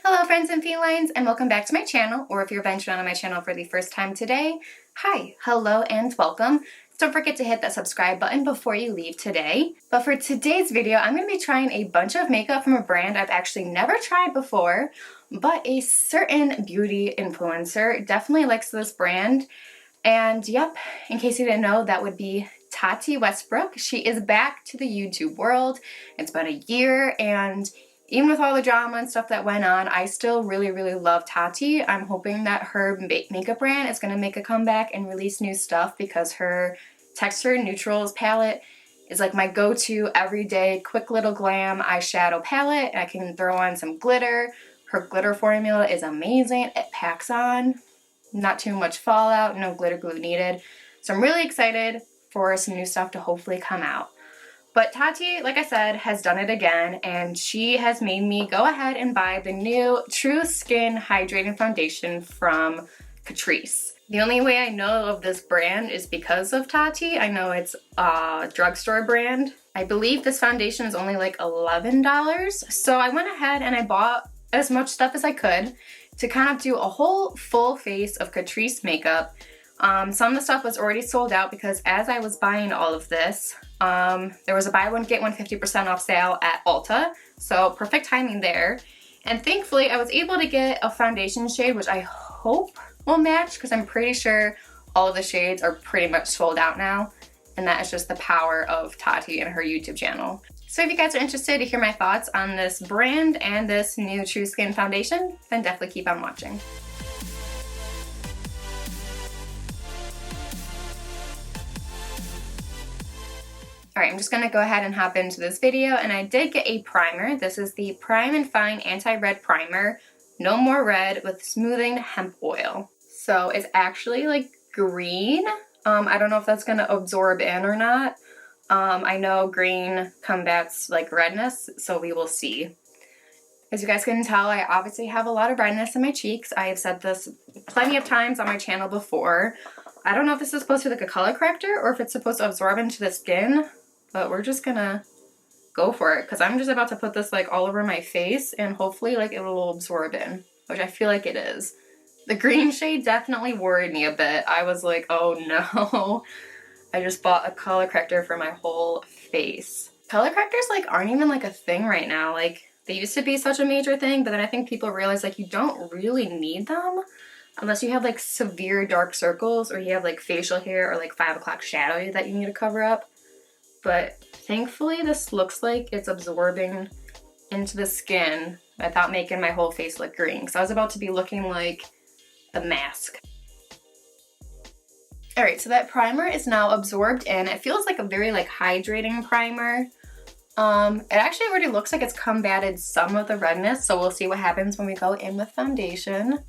Hello friends and felines, and welcome back to my channel, or if you're venturing on my channel for the first time today, hi, hello, and welcome. Don't forget to hit that subscribe button before you leave today. But for today's video, I'm going to be trying a bunch of makeup from a brand I've actually never tried before, but a certain beauty influencer definitely likes this brand. And yep, in case you didn't know, that would be Tati Westbrook. She is back to the YouTube world. It's been a year, and even with all the drama and stuff that went on, I still really love Tati. I'm hoping that her makeup brand is going to make a comeback and release new stuff, because her Texture Neutrals palette is like my go-to everyday quick little glam eyeshadow palette. I can throw on some glitter. Her glitter formula is amazing. It packs on. Not too much fallout, no glitter glue needed. So I'm really excited for some new stuff to hopefully come out. But Tati, like I said, has done it again, and she has made me go ahead and buy the new True Skin Hydrating Foundation from Catrice. The only way I know of this brand is because of Tati. I know it's a drugstore brand. I believe this foundation is only like $11. So I went ahead and I bought as much stuff as I could to kind of do a whole full face of Catrice makeup. Some of the stuff was already sold out because as I was buying all of this, there was a buy one get one 50% off sale at Ulta, so perfect timing there. And thankfully I was able to get a foundation shade which I hope will match, because I'm pretty sure all of the shades are pretty much sold out now, and that is just the power of Tati and her YouTube channel. So if you guys are interested to hear my thoughts on this brand and this new True Skin foundation, then definitely keep on watching. Alright, I'm just going to go ahead and hop into this video, and I did get a primer. This is the Prime and Fine Anti-Red Primer, No More Red with Smoothing Hemp Oil. So it's actually like green. I don't know if that's going to absorb in or not. I know green combats like redness, so we will see. As you guys can tell, I obviously have a lot of redness in my cheeks. I have said this plenty of times on my channel before. I don't know if this is supposed to be like a color corrector or if it's supposed to absorb into the skin, but we're just gonna go for it, because I'm just about to put this like all over my face and hopefully like it will absorb in, which I feel like it is. The green shade definitely worried me a bit. I was like, oh no. I just bought a color corrector for my whole face. Color correctors like aren't even like a thing right now. Like they used to be such a major thing, but then I think people realize like you don't really need them unless you have like severe dark circles or you have like facial hair or like 5 o'clock shadow that you need to cover up. But thankfully this looks like it's absorbing into the skin without making my whole face look green, because I was about to be looking like a mask. Alright, so that primer is now absorbed in. It feels like a very like hydrating primer. It actually already looks like it's combated some of the redness, so we'll see what happens when we go in with foundation.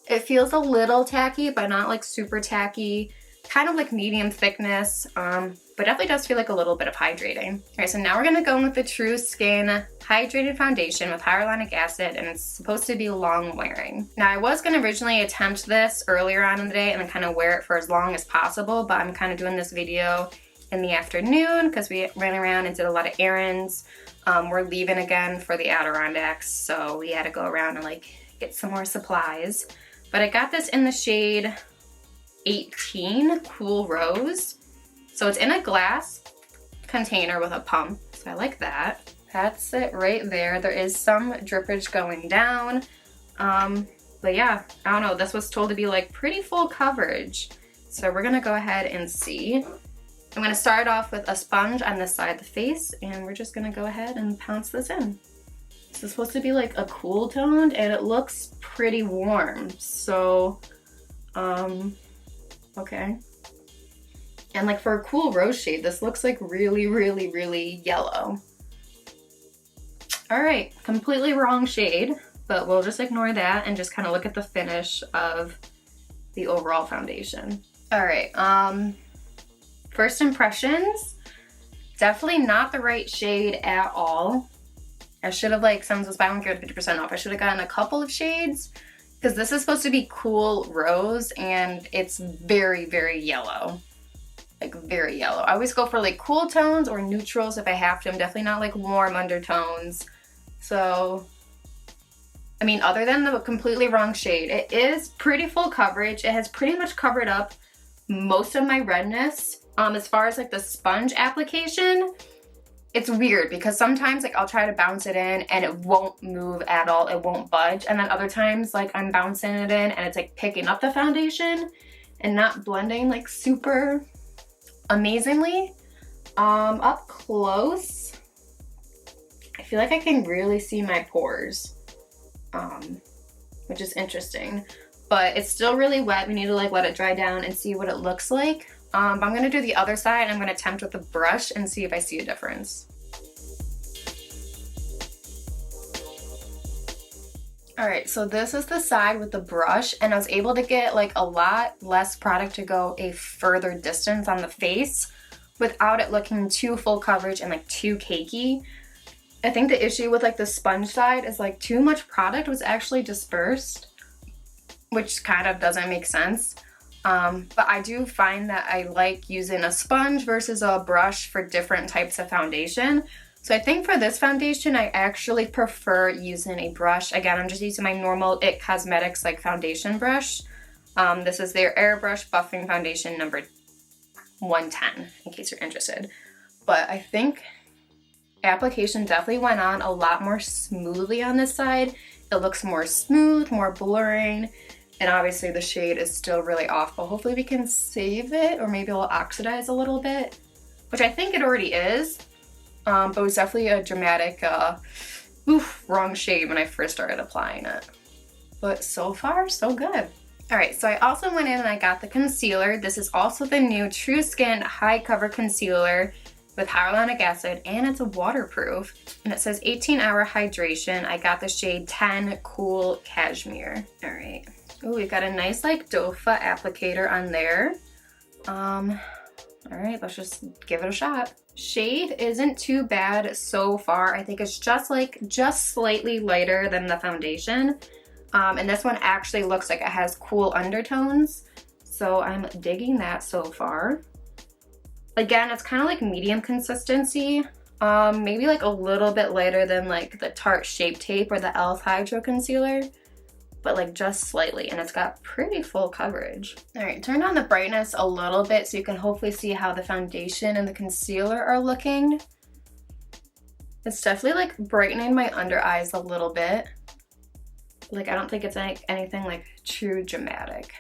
It feels a little tacky, but not like super tacky. Kind of like medium thickness, but definitely does feel like a little bit of hydrating. Alright, so now we're going to go in with the True Skin Hydrated Foundation with hyaluronic acid, and it's supposed to be long wearing. Now I was going to originally attempt this earlier on in the day and then kind of wear it for as long as possible, but I'm kind of doing this video in the afternoon because we ran around and did a lot of errands. We're leaving again for the Adirondacks, so we had to go around and like get some more supplies. But I got this in the shade 18 Cool Rose. So it's in a glass container with a pump, so I like that. That's it right there. There is some drippage going down. But yeah, I don't know, this was told to be like pretty full coverage. So we're gonna go ahead and see. I'm gonna start off with a sponge on this side of the face, and we're just gonna go ahead and pounce this in. This is supposed to be like a cool toned, and it looks pretty warm. So, okay. And like for a cool rose shade, this looks like really yellow. Alright, completely wrong shade, but we'll just ignore that and just kind of look at the finish of the overall foundation. Alright, first impressions, definitely not the right shade at all. I should have, like, since it was buy one get 50% off, I should have gotten a couple of shades, because this is supposed to be cool rose and it's very yellow. Like very yellow. I always go for like cool tones or neutrals if I have to. I'm definitely not like warm undertones. So I mean, other than the completely wrong shade, it is pretty full coverage. It has pretty much covered up most of my redness. As far as like the sponge application, it's weird because sometimes like I'll try to bounce it in and it won't move at all. It won't budge. And then other times like I'm bouncing it in and it's like picking up the foundation and not blending like super amazingly. Up close, I feel like I can really see my pores, which is interesting. But it's still really wet. We need to like let it dry down and see what it looks like. But I'm gonna do the other side. I'm gonna attempt with a brush and see if I see a difference. All right, so this is the side with the brush, and I was able to get like a lot less product to go a further distance on the face without it looking too full coverage and like too cakey. I think the issue with like the sponge side is like too much product was actually dispersed, which kind of doesn't make sense. But I do find that I like using a sponge versus a brush for different types of foundation. So I think for this foundation, I actually prefer using a brush. Again, I'm just using my normal IT Cosmetics like foundation brush. This is their Airbrush Buffing Foundation number 110, in case you're interested. But I think application definitely went on a lot more smoothly on this side. It looks more smooth, more blurring. And obviously the shade is still really off, but hopefully we can save it, or maybe it'll oxidize a little bit, which I think it already is. But it was definitely a dramatic, wrong shade when I first started applying it. But so far, so good. All right, so I also went in and I got the concealer. This is also the new True Skin High Cover Concealer with hyaluronic acid, and it's a waterproof. And it says 18-hour hydration. I got the shade 10 Cool Cashmere. All right. Ooh, we've got a nice like dofa applicator on there. All right, let's just give it a shot. Shade isn't too bad so far. I think it's just slightly lighter than the foundation. And this one actually looks like it has cool undertones. So I'm digging that so far. Again, it's kind of like medium consistency. Maybe like a little bit lighter than like the Tarte Shape Tape or the e.l.f. Hydro Concealer, but like just slightly, and it's got pretty full coverage. All right, turn on the brightness a little bit so you can hopefully see how the foundation and the concealer are looking. It's definitely like brightening my under eyes a little bit. Like I don't think it's like anything like too dramatic.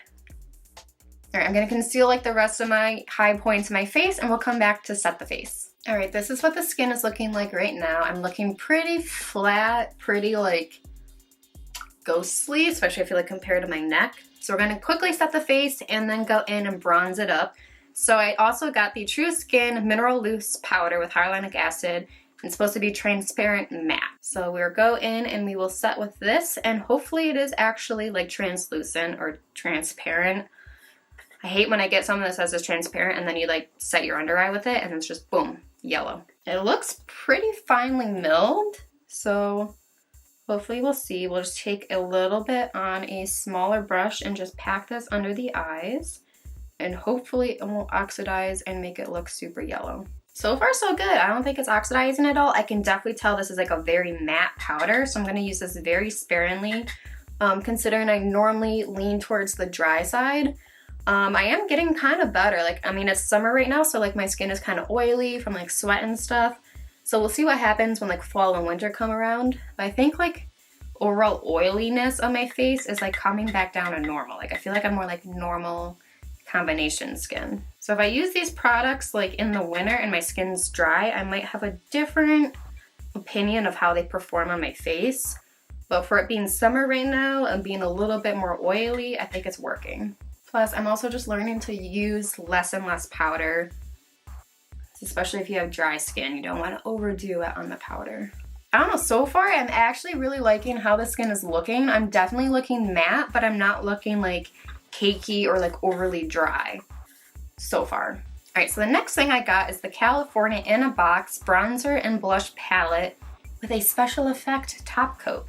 All right, I'm gonna conceal like the rest of my high points in my face, and we'll come back to set the face. All right, this is what the skin is looking like right now. I'm looking pretty flat, pretty like ghostly, especially I feel like compared to my neck. So we're gonna quickly set the face and then go in and bronze it up. So I also got the True Skin Mineral Loose Powder with hyaluronic acid. It's supposed to be transparent matte. So we'll go in and we will set with this, and hopefully it is actually like translucent or transparent. I hate when I get something that says it's transparent and then you like set your under eye with it and it's just boom, yellow. It looks pretty finely milled, so hopefully we'll see. We'll just take a little bit on a smaller brush and just pack this under the eyes, and hopefully it won't oxidize and make it look super yellow. So far so good. I don't think it's oxidizing at all. I can definitely tell this is like a very matte powder, so I'm going to use this very sparingly, considering I normally lean towards the dry side. I am getting kind of better. Like, I mean, it's summer right now, so like my skin is kind of oily from like sweat and stuff. So we'll see what happens when like fall and winter come around. But I think like overall oiliness on my face is like coming back down to normal. Like I feel like I'm more like normal combination skin. So if I use these products like in the winter and my skin's dry, I might have a different opinion of how they perform on my face. But for it being summer right now and being a little bit more oily, I think it's working. Plus, I'm also just learning to use less and less powder, especially if you have dry skin. You don't want to overdo it on the powder. I don't know, so far I'm actually really liking how the skin is looking. I'm definitely looking matte, but I'm not looking like cakey or like overly dry so far. All right, so the next thing I got is the California in a Box Bronzer and Blush Palette with a special effect top coat.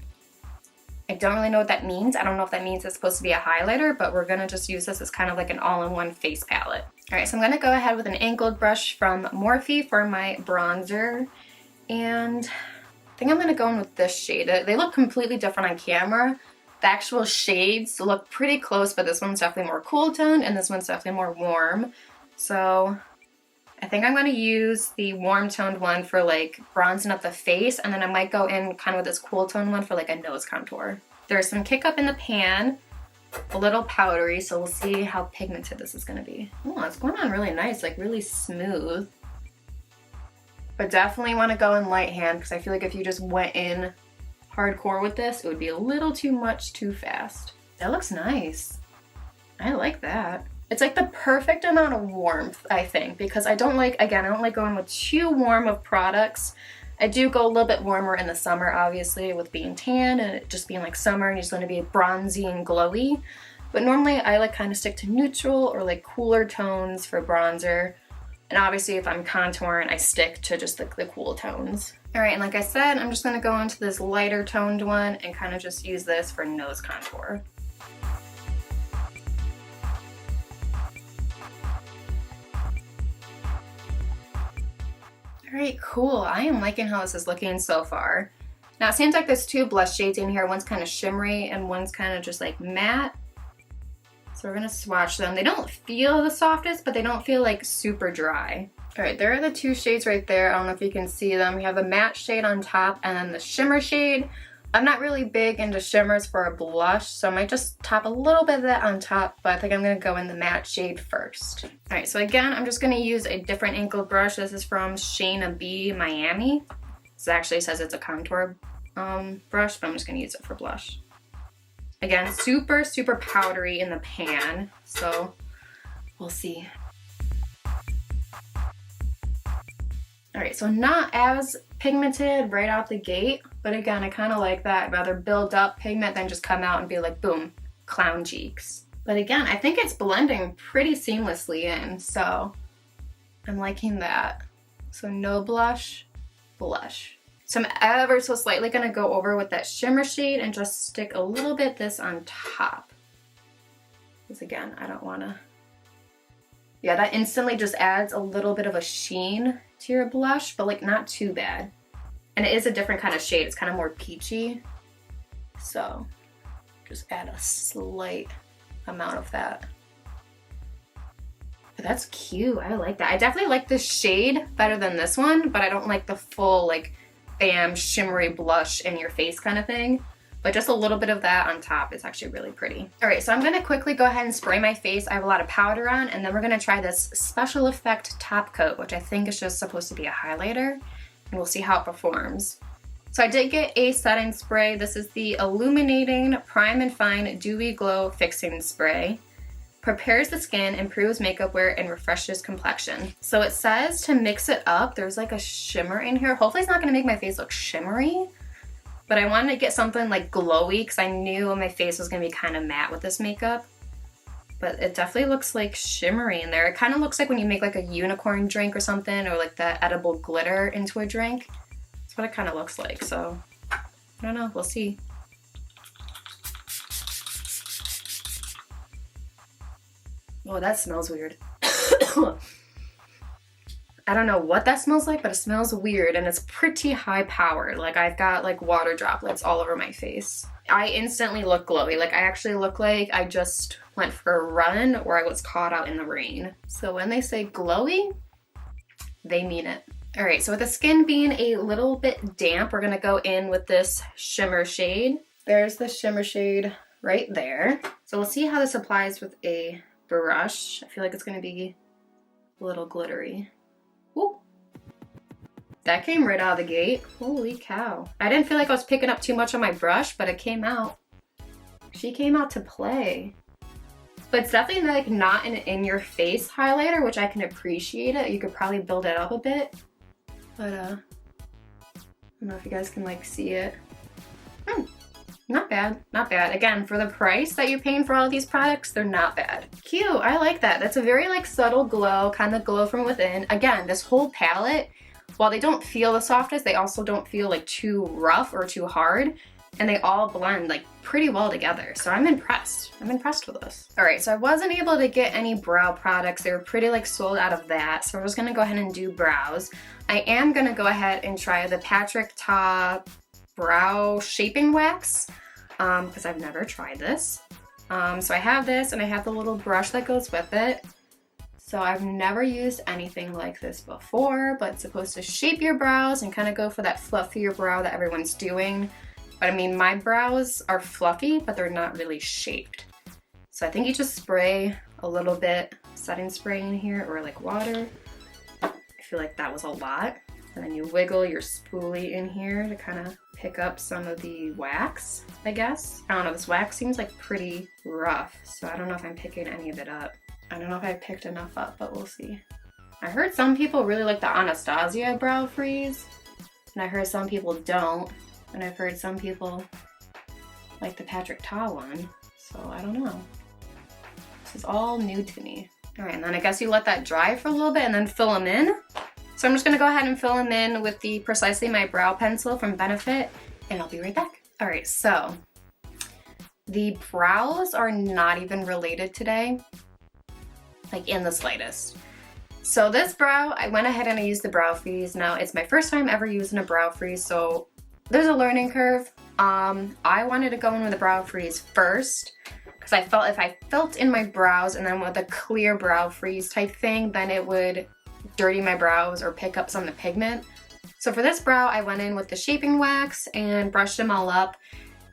I don't really know what that means. I don't know if that means it's supposed to be a highlighter, but we're gonna just use this as kind of like an all-in-one face palette. All right, so I'm gonna go ahead with an angled brush from Morphe for my bronzer. And I think I'm gonna go in with this shade. They look completely different on camera. The actual shades look pretty close, but this one's definitely more cool toned and this one's definitely more warm. So I think I'm gonna use the warm toned one for like bronzing up the face, and then I might go in kind of with this cool toned one for like a nose contour. There's some kick up in the pan, a little powdery, so we'll see how pigmented this is gonna be. Oh, it's going on really nice, like really smooth. But definitely wanna go in light hand because I feel like if you just went in hardcore with this, it would be a little too much too fast. That looks nice. I like that. It's like the perfect amount of warmth, I think, because I don't like, again, I don't like going with too warm of products. I do go a little bit warmer in the summer, obviously, with being tan and it just being like summer and you just want to be bronzy and glowy. But normally I like kind of stick to neutral or like cooler tones for bronzer. And obviously if I'm contouring, I stick to just the cool tones. All right, and like I said, I'm just gonna go into this lighter toned one and kind of just use this for nose contour. All right, cool. I am liking how this is looking so far. Now it seems like there's two blush shades in here. One's kind of shimmery and one's kind of just like matte. So we're gonna swatch them. They don't feel the softest, but they don't feel like super dry. All right, there are the two shades right there. I don't know if you can see them. We have the matte shade on top and then the shimmer shade. I'm not really big into shimmers for a blush, so I might just top a little bit of that on top, but I think I'm gonna go in the matte shade first. All right, so again, I'm just gonna use a different ink brush. This is from Shayna B Miami. This actually says it's a contour brush, but I'm just gonna use it for blush. Again, super, super powdery in the pan, so we'll see. All right, so not as pigmented right out the gate, but again, I kind of like that. I'd rather build up pigment than just come out and be like, boom, clown cheeks. But again, I think it's blending pretty seamlessly in, so I'm liking that. So no blush, blush. So I'm ever so slightly gonna go over with that shimmer shade and just stick a little bit this on top. Because again, I don't wanna, yeah, that instantly just adds a little bit of a sheen to your blush, but like not too bad. And it is a different kind of shade, it's kind of more peachy. So just add a slight amount of that. But that's cute, I like that. I definitely like this shade better than this one, but I don't like the full like bam, shimmery blush in your face kind of thing. But just a little bit of that on top is actually really pretty. All right, so I'm gonna quickly go ahead and spray my face. I have a lot of powder on, and then we're gonna try this special effect top coat, which I think is just supposed to be a highlighter, and we'll see how it performs. So I did get a setting spray. This is the Illuminating Prime and Fine Dewy Glow Fixing Spray. Prepares the skin, improves makeup wear, and refreshes complexion. So it says to mix it up. There's like a shimmer in here. Hopefully it's not gonna make my face look shimmery, but I wanted to get something like glowy because I knew my face was gonna be kind of matte with this makeup. But it definitely looks like shimmery in there. It kind of looks like when you make like a unicorn drink or something, or like that edible glitter into a drink. That's what it kind of looks like, so I don't know, we'll see. Oh, that smells weird. I don't know what that smells like, but it smells weird and it's pretty high powered. Like I've got like water droplets all over my face. I instantly look glowy. Like I actually look like I just went for a run or I was caught out in the rain. So when they say glowy, they mean it. All right, so with the skin being a little bit damp, we're gonna go in with this shimmer shade. There's the shimmer shade right there. So we'll see how this applies with a brush. I feel like it's gonna be a little glittery. Woo. That came right out of the gate. Holy cow. I didn't feel like I was picking up too much on my brush, but it came out. She came out to play. But it's definitely like not an in-your-face highlighter, which I can appreciate it. You could probably build it up a bit. But I don't know if you guys can like see it. Not bad, not bad. Again, for the price that you're paying for all of these products, they're not bad. Cute, I like that. That's a very like subtle glow, kind of glow from within. Again, this whole palette, while they don't feel the softest, they also don't feel like too rough or too hard. and they all blend like pretty well together. So I'm impressed. I'm impressed with this. All right, so I wasn't able to get any brow products. They were pretty like sold out of that. So we're just gonna go ahead and do brows. I am gonna go ahead and try the Patrick Ta Brow Shaping Wax because I've never tried this. So I have this and I have the little brush that goes with it. So I've never used anything like this before, but it's supposed to shape your brows and kind of go for that fluffier brow that everyone's doing. But I mean, my brows are fluffy, but they're not really shaped. So I think you just spray a little bit setting spray in here or like water. I feel like that was a lot. And then you wiggle your spoolie in here to kind of pick up some of the wax, I guess. I don't know, this wax seems like pretty rough, so I don't know if I'm picking any of it up. I don't know if I picked enough up, but we'll see. I heard some people really like the Anastasia brow freeze, and I heard some people don't, and I've heard some people like the Patrick Ta one, so I don't know. This is all new to me. All right, and then I guess you let that dry for a little bit and then fill them in. So I'm just gonna go ahead and fill them in with the Precisely My Brow Pencil from Benefit, and I'll be right back. All right, so the brows are not even related today, like in the slightest. So this brow, I went ahead and I used the brow freeze. Now it's my first time ever using a brow freeze, so there's a learning curve. I wanted to go in with a brow freeze first because I felt if I felt in my brows and then with a clear brow freeze type thing, then it would dirty my brows or pick up some of the pigment. So for this brow, I went in with the shaping wax and brushed them all up.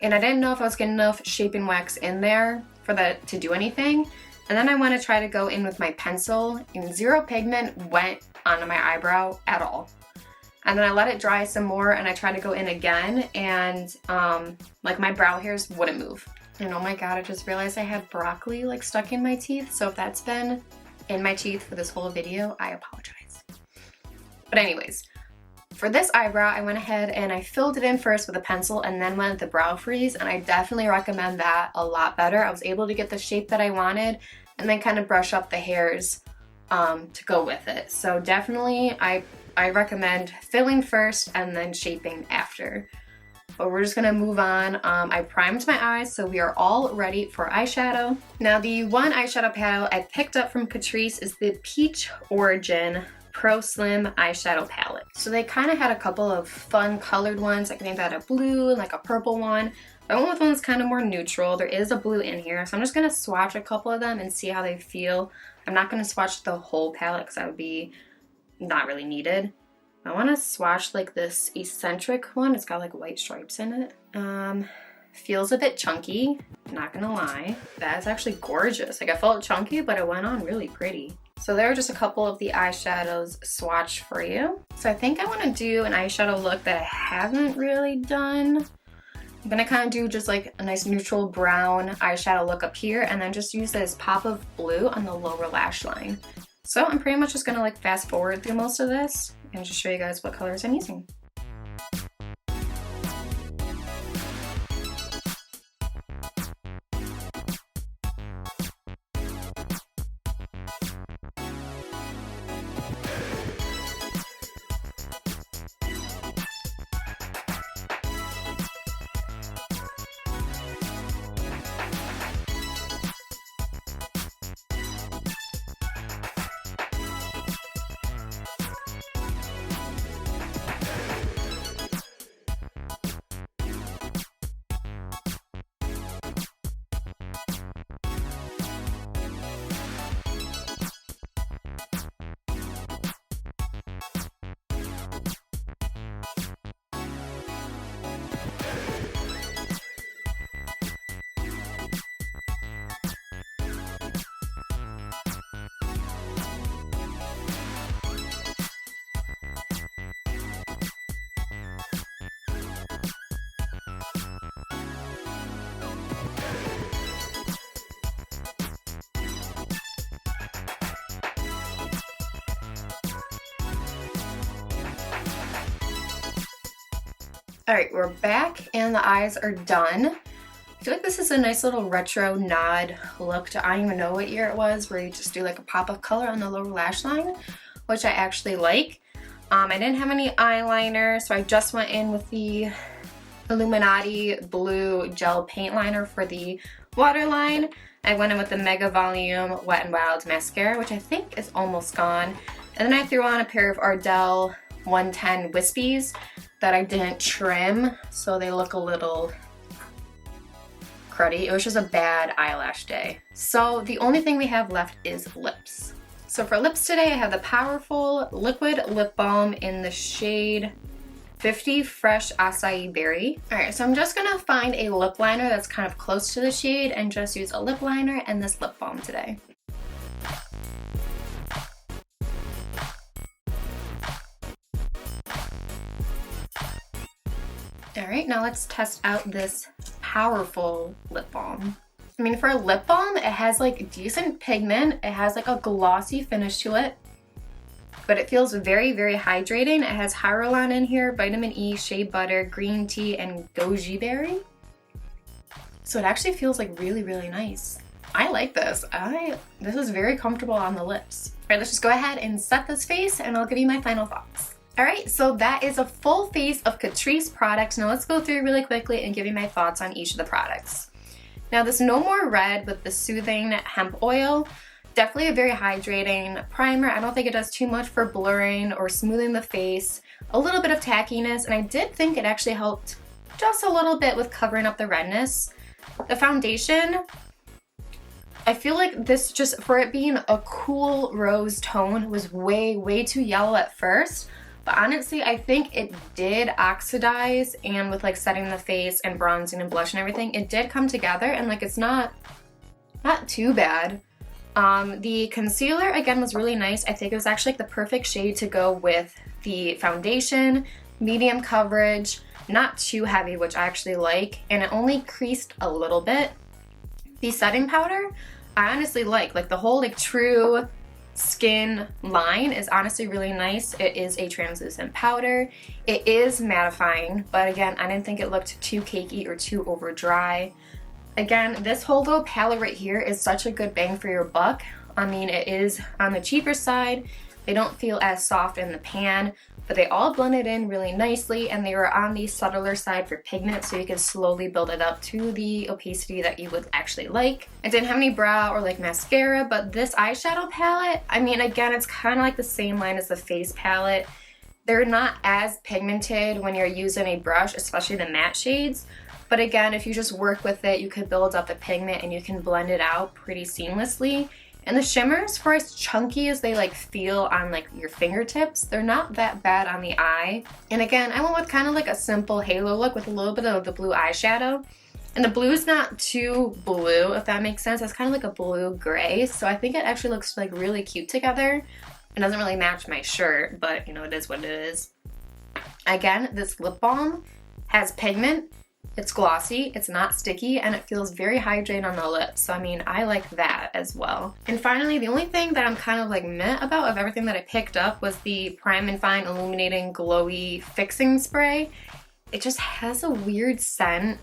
And I didn't know if I was getting enough shaping wax in there for that to do anything. And then I want to try to go in with my pencil, and zero pigment went onto my eyebrow at all. And then I let it dry some more and I tried to go in again, and like my brow hairs wouldn't move. And oh my god, I just realized I had broccoli like stuck in my teeth. So if that's been in my teeth for this whole video, I apologize. But anyways, for this eyebrow, I went ahead and I filled it in first with a pencil and then went with the brow freeze, and I definitely recommend that a lot better. I was able to get the shape that I wanted and then kind of brush up the hairs to go with it. So definitely I recommend filling first and then shaping after. But we're just gonna move on. I primed my eyes, so we are all ready for eyeshadow. Now the one eyeshadow palette I picked up from Catrice is the Peach Origin Pro Slim eyeshadow palette. So they kind of had a couple of fun colored ones. I think they had a blue and like a purple one. I went with one that's kind of more neutral. There is a blue in here, so I'm just gonna swatch a couple of them and see how they feel. I'm not gonna swatch the whole palette because that would be not really needed. I want to swatch like this eccentric one. It's got like white stripes in it. Feels a bit chunky, not gonna lie. That's actually gorgeous. Like I felt chunky, but it went on really pretty. So there are just a couple of the eyeshadows swatched for you. So I think I want to do an eyeshadow look that I haven't really done. I'm gonna kind of do just like a nice neutral brown eyeshadow look up here and then just use this pop of blue on the lower lash line. So I'm pretty much just gonna like fast forward through most of this and just show you guys what colors I'm using. All right, we're back and the eyes are done. I feel like this is a nice little retro nod look to, I don't even know what year it was, where you just do like a pop of color on the lower lash line, which I actually like. I didn't have any eyeliner, so I just went in with the Illuminati blue gel paint liner for the waterline. I went in with the Mega Volume Wet n Wild mascara, which I think is almost gone. And then I threw on a pair of Ardell 110 Wispies that I didn't trim, so they look a little cruddy. It was just a bad eyelash day. So the only thing we have left is lips. So for lips today, I have the Powerfull Liquid Lip Balm in the shade 50 Fresh Acai Berry. Alright, so I'm just gonna find a lip liner that's kind of close to the shade and just use a lip liner and this lip balm today. Alright, now let's test out this Powerfull lip balm. I mean, for a lip balm, it has like decent pigment, it has like a glossy finish to it, but it feels very, very hydrating. It has hyaluron in here, vitamin E, shea butter, green tea, and goji berry. So it actually feels like really, really nice. I like this. This is very comfortable on the lips. All right, let's just go ahead and set this face and I'll give you my final thoughts. All right, so that is a full face of Catrice products. Now let's go through really quickly and give you my thoughts on each of the products. Now this No More Red with the Soothing Hemp Oil, definitely a very hydrating primer. I don't think it does too much for blurring or smoothing the face. A little bit of tackiness, and I did think it actually helped just a little bit with covering up the redness. The foundation, I feel like this, just for it being a cool rose tone, was way, way too yellow at first. But honestly, I think it did oxidize, and with like setting the face and bronzing and blush and everything, it did come together, and like it's not too bad. The concealer, again, was really nice. I think it was actually like the perfect shade to go with the foundation, medium coverage, not too heavy, which I actually like, and it only creased a little bit. The setting powder, I honestly like the whole like True Skin line is honestly really nice. It is a translucent powder. It is mattifying, but again, I didn't think it looked too cakey or too over dry. Again, this whole little palette right here is such a good bang for your buck. I mean, it is on the cheaper side. They don't feel as soft in the pan, but they all blended in really nicely, and they were on the subtler side for pigment, so you can slowly build it up to the opacity that you would actually like. I didn't have any brow or like mascara, but this eyeshadow palette, I mean, again, it's kind of like the same line as the face palette. They're not as pigmented when you're using a brush, especially the matte shades. But again, if you just work with it, you could build up the pigment and you can blend it out pretty seamlessly. And the shimmers, for as chunky as they like feel on like your fingertips, they're not that bad on the eye. And again, I went with kind of like a simple halo look with a little bit of the blue eyeshadow. And the blue is not too blue, if that makes sense. It's kind of like a blue gray. So I think it actually looks like really cute together. It doesn't really match my shirt, but you know, it is what it is. Again, this lip balm has pigment. It's glossy, it's not sticky, and it feels very hydrating on the lips. So I mean, I like that as well. And finally, the only thing that I'm kind of like meh about of everything that I picked up was the Prime and Fine Illuminating Glowy Fixing Spray. It just has a weird scent.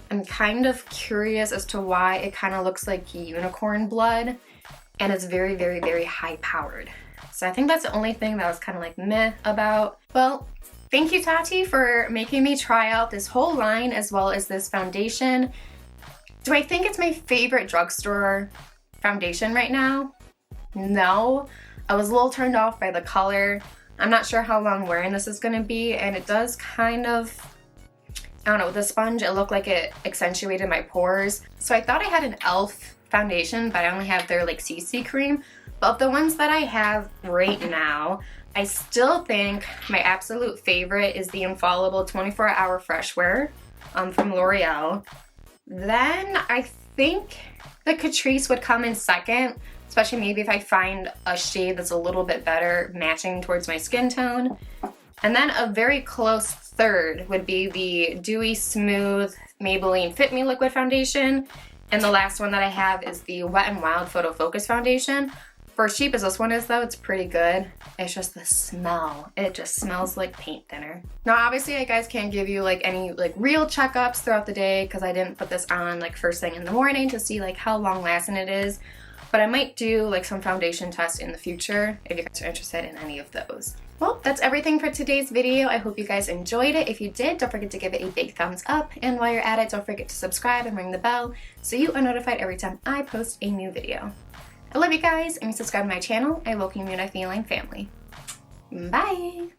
I'm kind of curious as to why it kind of looks like unicorn blood, and it's very, very, very high powered. So I think that's the only thing that I was kind of like meh about. Well, thank you, Tati, for making me try out this whole line as well as this foundation. Do I think it's my favorite drugstore foundation right now? No. I was a little turned off by the color. I'm not sure how long wearing this is going to be, and it does kind of, I don't know, with the sponge, it looked like it accentuated my pores. So I thought I had an e.l.f. foundation, but I only have their like CC cream. But of the ones that I have right now, I still think my absolute favorite is the Infallible 24-Hour Fresh Wear from L'Oreal. Then I think the Catrice would come in second, especially maybe if I find a shade that's a little bit better matching towards my skin tone. And then a very close third would be the Dewy Smooth Maybelline Fit Me Liquid Foundation. And the last one that I have is the Wet n Wild Photo Focus Foundation. For as cheap as this one is though, it's pretty good. It's just the smell. It just smells like paint thinner. Now obviously I guys can't give you like any like real checkups throughout the day because I didn't put this on like first thing in the morning to see like how long lasting it is. But I might do like some foundation tests in the future if you guys are interested in any of those. Well, that's everything for today's video. I hope you guys enjoyed it. If you did, don't forget to give it a big thumbs up. And while you're at it, don't forget to subscribe and ring the bell so you are notified every time I post a new video. I love you guys, and if you subscribe to my channel, I welcome you to my feline family. Bye!